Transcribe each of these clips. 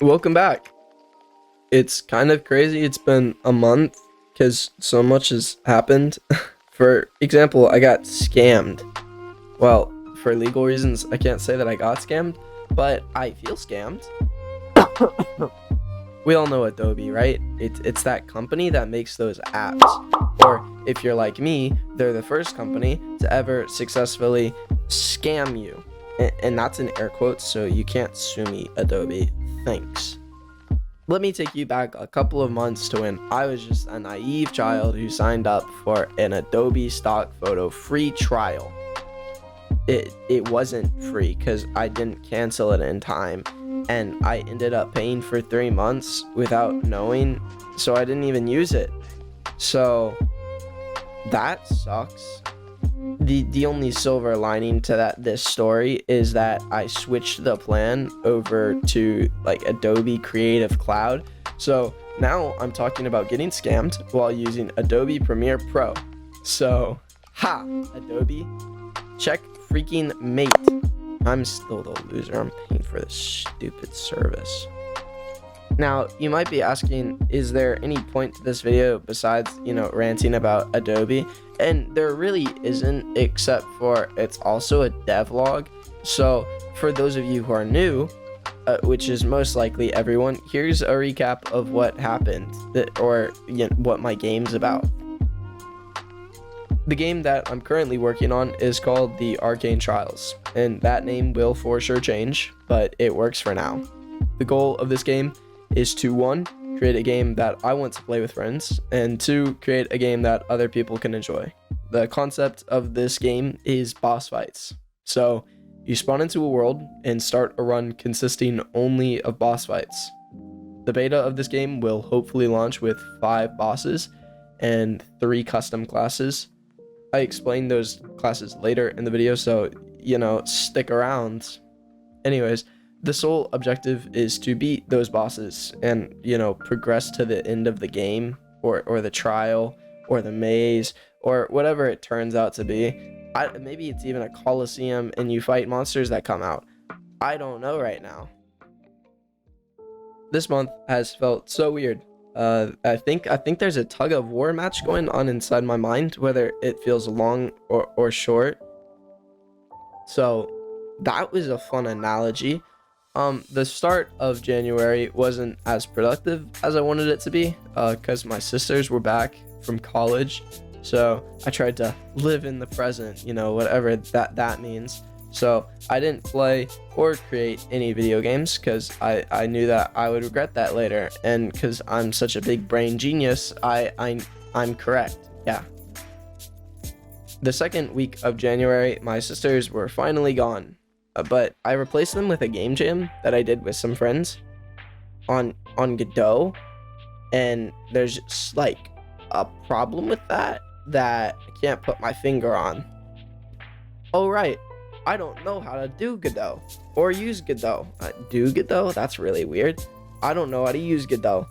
Welcome back. It's kind of crazy. It's been a month because so much has happened. For example, I got scammed. Well, for legal reasons, I can't say that I got scammed, but I feel scammed. We all know Adobe, right? It's that company that makes those apps. Or if you're like me, they're the first company to ever successfully scam you. And that's in air quotes, so you can't sue me, Adobe. Thanks. Let me take you back a couple of months to when I was just a naive child who signed up for an Adobe stock photo free trial. It wasn't free because I didn't cancel it in time, and I ended up paying for 3 months without knowing, so I didn't even use it. So that sucks. The only silver lining to this story is that I switched the plan over to like Adobe Creative Cloud. So now I'm talking about getting scammed while using Adobe Premiere Pro. So Adobe, check freaking mate. I'm still the loser. I'm paying for this stupid service. Now, you might be asking, is there any point to this video besides, ranting about Adobe? And there really isn't, except for it's also a devlog. So for those of you who are new, which is most likely everyone, here's a recap of what happened, what my game's about. The game that I'm currently working on is called the Arcane Trials, and that name will for sure change, but it works for now. The goal of this game is to 1, create a game that I want to play with friends, and 2, create a game that other people can enjoy. The concept of this game is boss fights. So you spawn into a world and start a run consisting only of boss fights. The beta of this game will hopefully launch with 5 bosses and 3 custom classes. I explain those classes later in the video, so stick around. Anyways, the sole objective is to beat those bosses and, progress to the end of the game or the trial or the maze or whatever it turns out to be. Maybe it's even a coliseum and you fight monsters that come out. I don't know right now. This month has felt so weird. I think there's a tug of war match going on inside my mind, whether it feels long or short. So that was a fun analogy. The start of January wasn't as productive as I wanted it to be, because my sisters were back from college, so I tried to live in the present, whatever that means. So I didn't play or create any video games because I knew that I would regret that later, and because I'm such a big brain genius, I'm correct. Yeah. The second week of January, my sisters were finally gone. But I replaced them with a game jam that I did with some friends on Godot, and there's just like a problem with that I can't put my finger on. Oh right, I don't know how to do Godot or use Godot. Do Godot? That's really weird. I don't know how to use Godot.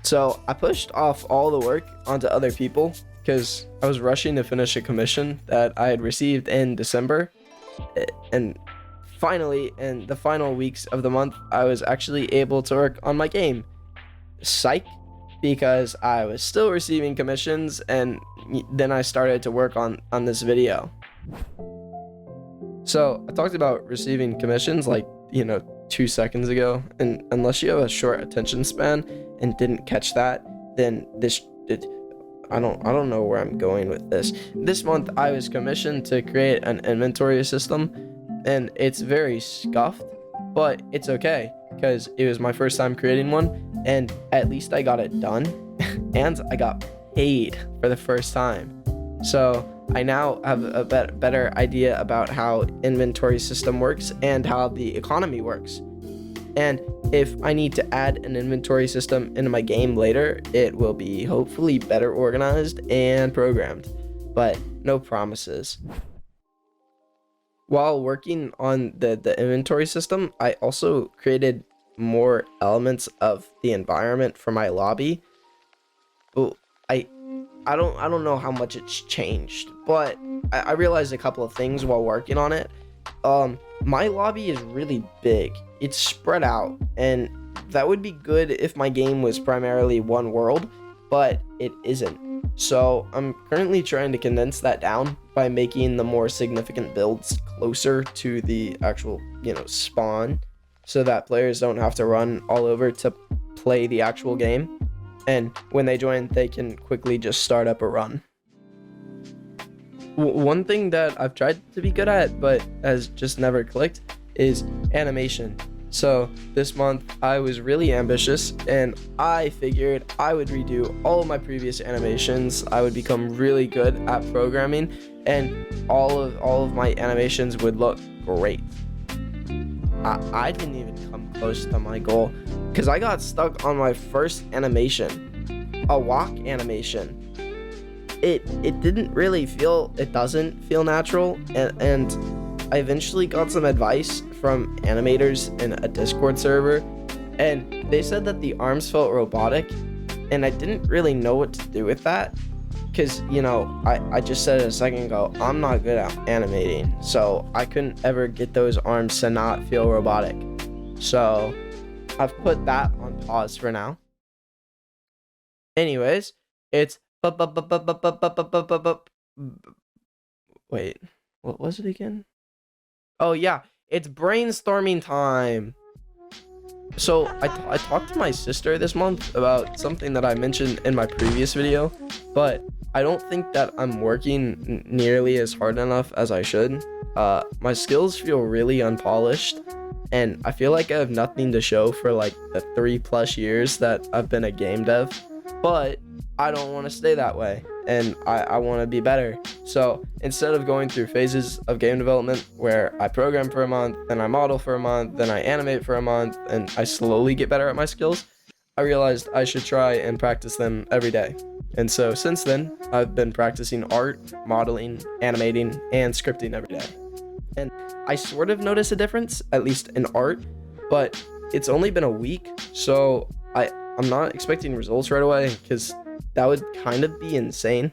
So I pushed off all the work onto other people because I was rushing to finish a commission that I had received in December. And finally, in the final weeks of the month, I was actually able to work on my game. Psych, because I was still receiving commissions, and then I started to work on this video. So I talked about receiving commissions 2 seconds ago, and unless you have a short attention span and didn't catch that, then I don't know where I'm going with this. This month I was commissioned to create an inventory system, and it's very scuffed, but it's okay because it was my first time creating one, and at least I got it done and I got paid for the first time. So I now have a better idea about how inventory system works and how the economy works. And if I need to add an inventory system into my game later, it will be hopefully better organized and programmed, but no promises. While working on the inventory system, I also created more elements of the environment for my lobby. Well, I don't know how much it's changed, but I realized a couple of things while working on it. my lobby is really big. It's spread out, and that would be good if my game was primarily one world, but it isn't. So I'm currently trying to condense that down by making the more significant builds closer to the actual, spawn, so that players don't have to run all over to play the actual game. And when they join, they can quickly just start up a run. One thing that I've tried to be good at, but has just never clicked, is animation. So this month I was really ambitious, and I figured I would redo all of my previous animations. I would become really good at programming, and all of my animations would look great. I didn't even come close to my goal, because I got stuck on my first animation, a walk animation. It doesn't feel natural, and I eventually got some advice from animators in a Discord server, and they said that the arms felt robotic, and I didn't really know what to do with that, because I just said it a second ago, I'm not good at animating, so I couldn't ever get those arms to not feel robotic. So I've put that on pause for now. Anyways, it's wait, what was it again? Oh yeah, it's brainstorming time. So I talked to my sister this month about something that I mentioned in my previous video, but I don't think that I'm working nearly as hard enough as I should. My skills feel really unpolished, and I feel like I have nothing to show for like the 3+ years that I've been a game dev, but I don't want to stay that way, and I want to be better. So instead of going through phases of game development where I program for a month, then I model for a month, then I animate for a month, and I slowly get better at my skills, I realized I should try and practice them every day. And so since then, I've been practicing art, modeling, animating, and scripting every day. And I sort of notice a difference, at least in art, but it's only been a week, so I'm not expecting results right away, because that would kind of be insane.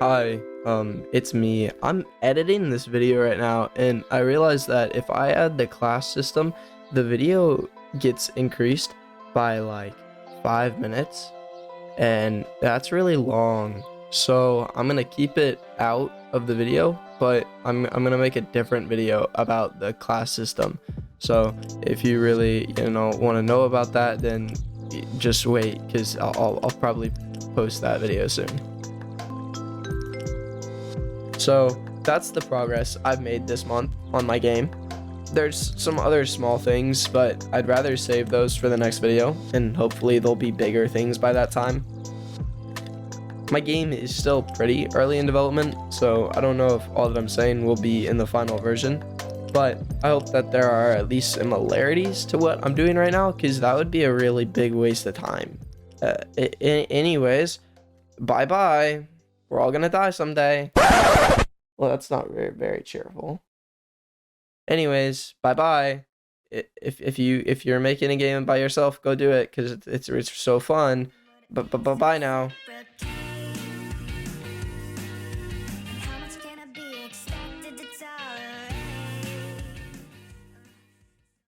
Hi, it's me. I'm editing this video right now, and I realized that if I add the class system, the video gets increased by like 5 minutes, and that's really long. So I'm gonna keep it out of the video, but I'm gonna make a different video about the class system. So if you really want to know about that, then just wait, because I'll probably post that video soon. So that's the progress I've made this month on my game. There's some other small things, but I'd rather save those for the next video, and hopefully there'll be bigger things by that time. My game is still pretty early in development, so I don't know if all that I'm saying will be in the final version, but I hope that there are at least similarities to what I'm doing right now, because that would be a really big waste of time. Anyways, bye-bye. We're all gonna die someday. Well, that's not very, very cheerful. Anyways, bye-bye. If you're making a game by yourself, go do it, because it's so fun. But bye now.